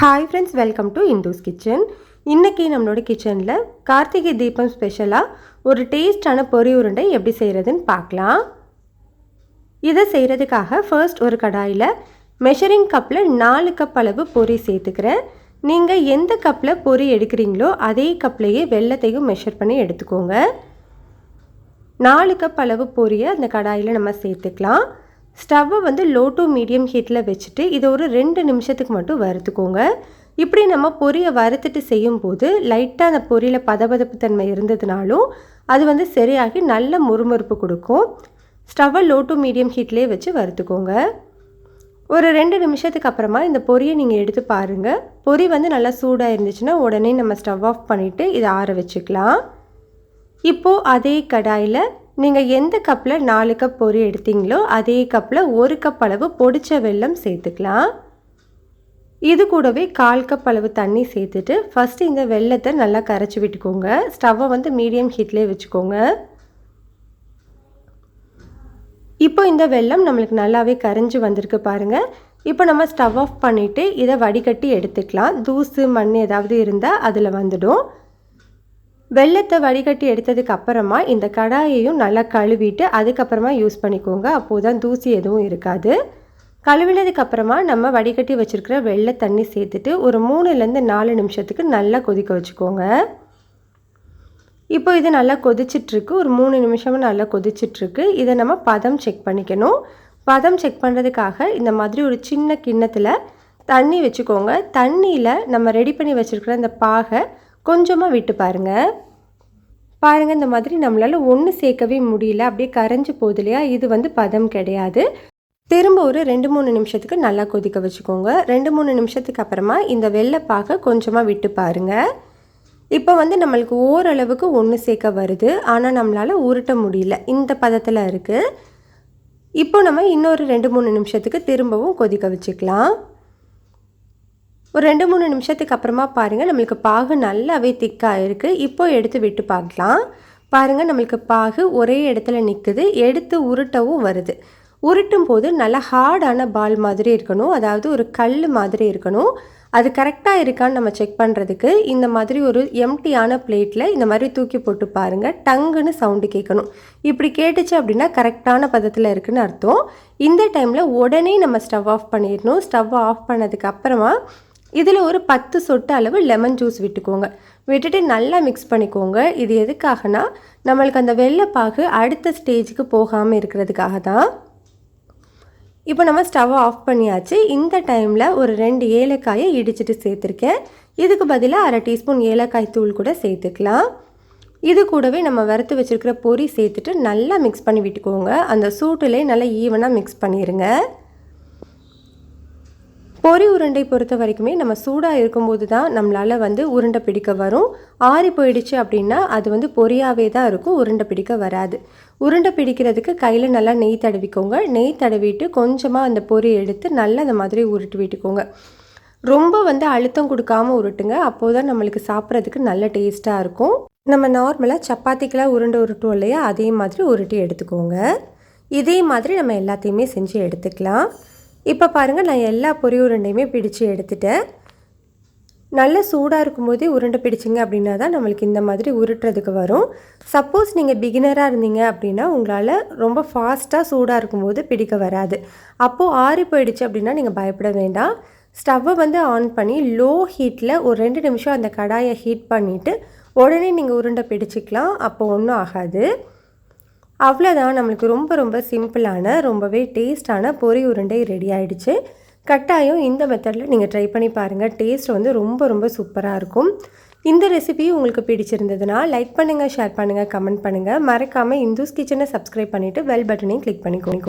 Hi friends, welcome to Indhu's kitchen. இன்னைக்கு நம்மளோட கிச்சன்ல கார்த்திகை தீபம் ஸ்பெஷலா ஒரு டேஸ்டான பொரி உருண்டை எப்படி செய்யறதுன்னு பார்க்கலாம். இதை செய்யறதுக்காக ஃபர்ஸ்ட் ஒரு கடாயில மெஷரிங் கப்ல 4 கப் அளவு பொரி சேர்த்துக்கிறேன். நீங்க எந்த கப்ல பொரி எடுக்கிறீங்களோ அதே கப்லயே வெல்லத்தையும் மெஷர் பண்ணி எடுத்துக்கோங்க. 4 கப் அளவு பொரியை அந்த கடாயில நம்ம சேர்த்துக்கலாம். ஸ்டவ்வை வந்து லோ டு மீடியம் ஹீட்டில் வச்சுட்டு இதை ஒரு 2 நிமிஷத்துக்கு மட்டும் வறுத்துக்கோங்க. இப்படி நம்ம பொரியை வறுத்துட்டு செய்யும்போது லைட்டாக அந்த பொரியில் பதபதப்பு தன்மை இருந்ததுனாலும் அது வந்து சரியாகி நல்ல முறுமுறுப்பு கொடுக்கும். ஸ்டவ்வை லோ டு மீடியம் ஹீட்லேயே வச்சு வறுத்துக்கோங்க. ஒரு 2 நிமிஷத்துக்கு அப்புறமா இந்த பொரியை நீங்கள் எடுத்து பாருங்கள். பொரி வந்து நல்லா சூடாக இருந்துச்சுன்னா உடனே நம்ம ஸ்டவ் ஆஃப் பண்ணிவிட்டு இதை ஆற வச்சுக்கலாம். இப்போது அதே கடாயில் நீங்கள் எந்த கப்பில் 4 கப் பொரி எடுத்தீங்களோ அதே கப்பில் 1 கப் அளவு பொடிச்ச வெல்லம் சேர்த்துக்கலாம். இது கூடவே 1/4 கப் அளவு தண்ணி சேர்த்துட்டு ஃபஸ்ட்டு இந்த வெல்லத்தை நல்லா கரைச்சி விட்டுக்கோங்க. ஸ்டவ்வை வந்து மீடியம் ஹீட்லேயே வச்சுக்கோங்க. இப்போ இந்த வெல்லம் நம்மளுக்கு நல்லாவே கரைஞ்சி வந்திருக்கு பாருங்கள். இப்போ நம்ம ஸ்டவ் ஆஃப் பண்ணிவிட்டு இதை வடிகட்டி எடுத்துக்கலாம். தூசு மண் ஏதாவது இருந்தால் அதில் வந்துடும். வெல்லத்தை வடிகட்டி எடுத்ததுக்கு அப்புறமா இந்த கடாயையும் நல்லா கழுவிட்டு அதுக்கப்புறமா யூஸ் பண்ணிக்கோங்க. அப்போது தான் தூசி எதுவும் இருக்காது. கழுவினதுக்கப்புறமா நம்ம வடிகட்டி வச்சுருக்கிற வெள்ளை தண்ணி சேர்த்துட்டு ஒரு 3லேருந்து 4 நிமிஷத்துக்கு நல்லா கொதிக்க வச்சுக்கோங்க. இப்போ இது நல்லா கொதிச்சிட்ருக்கு. ஒரு 3 நிமிஷமும் நல்லா கொதிச்சிட்ருக்கு. இதை நம்ம பதம் செக் பண்ணிக்கணும். பதம் செக் பண்ணுறதுக்காக இந்த மாதிரி ஒரு சின்ன கிண்ணத்தில் தண்ணி வச்சுக்கோங்க. தண்ணியில் நம்ம ரெடி பண்ணி வச்சுருக்கிற இந்த பாகை கொஞ்சமாக விட்டு பாருங்கள். இந்த மாதிரி நம்மளால் ஒன்று சேர்க்கவே முடியல, அப்படியே கரைஞ்சி போகுது இல்லையா, இது வந்து பதம் கிடையாது. திரும்ப ஒரு 2-3 நிமிஷத்துக்கு நல்லா கொதிக்க வச்சுக்கோங்க. 2-3 நிமிஷத்துக்கு அப்புறமா இந்த வெள்ளைப்பாகை கொஞ்சமாக விட்டு பாருங்கள். இப்போ வந்து நம்மளுக்கு ஓரளவுக்கு ஒன்று சேர்க்க வருது, ஆனால் நம்மளால் உருட்ட முடியல, இந்த பதத்தில் இருக்குது. இப்போ நம்ம இன்னொரு 2-3 நிமிஷத்துக்கு திரும்பவும் கொதிக்க வச்சுக்கலாம். ஒரு 2-3 நிமிஷத்துக்கு அப்புறமா பாருங்கள், நம்மளுக்கு பாகு நல்லாவே திக்காக இருக்குது. இப்போ எடுத்து விட்டு பார்க்கலாம். பாருங்கள், நம்மளுக்கு பாகு ஒரே இடத்துல நிற்குது. எடுத்து உருட்டவும் வருது. உருட்டும் போது நல்லா ஹார்டான பால் மாதிரி இருக்கணும், அதாவது ஒரு கல் மாதிரி இருக்கணும். அது கரெக்டாக இருக்கான்னு நம்ம செக் பண்ணுறதுக்கு இந்த மாதிரி ஒரு எம்டியான பிளேட்டில் இந்த மாதிரி தூக்கி போட்டு பாருங்கள். டங்குன்னு சவுண்டு கேட்கணும். இப்படி கேட்டுச்சு அப்படின்னா கரெக்டான பதத்தில் இருக்குதுன்னு அர்த்தம். இந்த டைமில் உடனே நம்ம ஸ்டவ் ஆஃப் பண்ணிடணும். ஸ்டவ் ஆஃப் பண்ணதுக்கு அப்புறமா இதில் ஒரு 10 சொட்டு அளவு லெமன் ஜூஸ் விட்டுக்கோங்க. விட்டுட்டு நல்லா மிக்ஸ் பண்ணிக்கோங்க. இது எதுக்காகனா நம்மளுக்கு அந்த வெள்ளைப்பாகு அடுத்த ஸ்டேஜுக்கு போகாமல் இருக்கிறதுக்காக தான். இப்போ நம்ம ஸ்டவ் ஆஃப் பண்ணியாச்சு. இந்த டைமில் ஒரு 2 ஏலக்காயை இடிச்சிட்டு சேர்த்துருக்கேன். இதுக்கு பதிலாக 1/2 டீஸ்பூன் ஏலக்காய் தூள் கூட சேர்த்துக்கலாம். இது கூடவே நம்ம வறுத்து வச்சுருக்கிற பொரி சேர்த்துட்டு நல்லா மிக்ஸ் பண்ணி விட்டுக்கோங்க. அந்த சூட்டிலே நல்லா ஈவனாக மிக்ஸ் பண்ணிடுங்க. பொரி உருண்டை பொறுத்த வரைக்குமே நம்ம சூடாக இருக்கும்போது தான் நம்மளால் வந்து உருண்டை பிடிக்க வரும். ஆறி போயிடுச்சு அப்படின்னா அது வந்து பொரியாகவே தான் இருக்கும், உருண்டை பிடிக்க வராது. உருண்டை பிடிக்கிறதுக்கு கையில் நல்லா நெய் தடவிக்கோங்க. நெய் தடவிட்டு கொஞ்சமாக அந்த பொரி எடுத்து நல்லா அந்த மாதிரி உருட்டி விட்டுக்கோங்க. ரொம்ப வந்து அழுத்தம் கொடுக்காமல் உருட்டுங்க. அப்போது தான் நம்மளுக்கு சாப்பிட்றதுக்கு நல்ல டேஸ்ட்டாக இருக்கும். நம்ம நார்மலாக சப்பாத்திக்கெலாம் உருண்டை உருட்டுவோம் இல்லையா, அதே மாதிரி உருட்டி எடுத்துக்கோங்க. இதே மாதிரி நம்ம எல்லாத்தையுமே செஞ்சு எடுத்துக்கலாம். இப்போ பாருங்கள், நான் எல்லா பொரி உருண்டையுமே பிடிச்சி எடுத்துட்டேன். நல்ல சூடாக இருக்கும்போதே உருண்டை பிடிச்சிங்க அப்படின்னா தான் நம்மளுக்கு இந்த மாதிரி உருட்டுறதுக்கு வரும். சப்போஸ் நீங்கள் பிகினராக இருந்தீங்க அப்படின்னா உங்களால் ரொம்ப ஃபாஸ்ட்டாக சூடாக இருக்கும்போது பிடிக்க வராது. அப்போது ஆறி போயிடுச்சு அப்படின்னா நீங்கள் பயப்பட வேண்டாம். ஸ்டவ்வை வந்து ஆன் பண்ணி லோ ஹீட்டில் ஒரு 2 நிமிஷம் அந்த கடாயை ஹீட் பண்ணிவிட்டு உடனே நீங்கள் உருண்டை பிடிச்சிக்கலாம். அப்போ ஒன்றும் ஆகாது. அவ்வளோதான், நம்மளுக்கு ரொம்ப ரொம்ப சிம்பிளான ரொம்பவே டேஸ்டான பொரி உருண்டை ரெடி ஆகிடுச்சு. கட்டாயம் இந்த மெத்தடில் நீங்கள் ட்ரை பண்ணி பாருங்கள். டேஸ்ட் வந்து ரொம்ப ரொம்ப சூப்பராக இருக்கும். இந்த ரெசிபி உங்களுக்கு பிடிச்சிருந்ததுன்னா லைக் பண்ணுங்கள், ஷேர் பண்ணுங்கள், கமெண்ட் பண்ணுங்கள். மறக்காமல் இந்துஸ் கிச்சனை சப்ஸ்கிரைப் பண்ணிவிட்டு பெல் பட்டனையும் கிளிக் பண்ணிக்கோங்க.